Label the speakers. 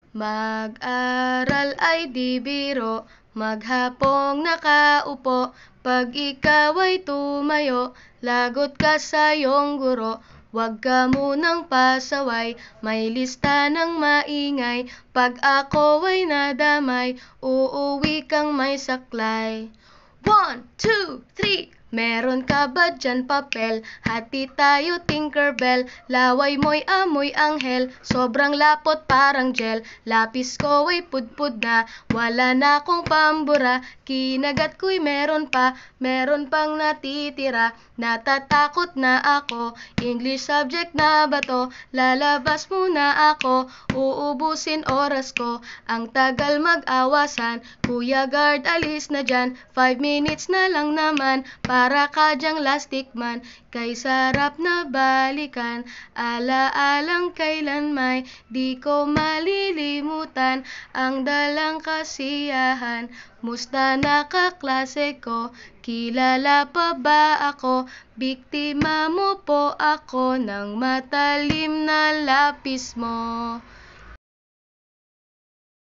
Speaker 1: Mag-aral ay di biro, maghapong nakaupo. Pag ikaw ay tumayo, lagot ka sa iyong guro. Huwag ka munang pasaway, may lista ng maingay. Pag ako ay nadamay, uuwi kang may saklay. 1, 2, 3. Meron ka ba dyan papel? Hati tayo Tinkerbell. Laway mo'y amoy anghel, sobrang lapot parang gel. Lapis ko ay pudpud na, wala na akong pambura. Kinagat ko'y meron pang natitira. Natatakot na ako, English subject na ba to? Lalabas muna ako, uubusin oras ko. Ang tagal mag-awasan, Kuya Guard alis na dyan. 5 minutes na lang naman, para ka dyang lastic man. Kay sarap na balikan, alaalang kailan may di ko malilimutan. Ang dalang kasiyahan, musta na kaklase ko? Kilala pa ba ako? Biktima mo po ako ng matalim na lapis mo.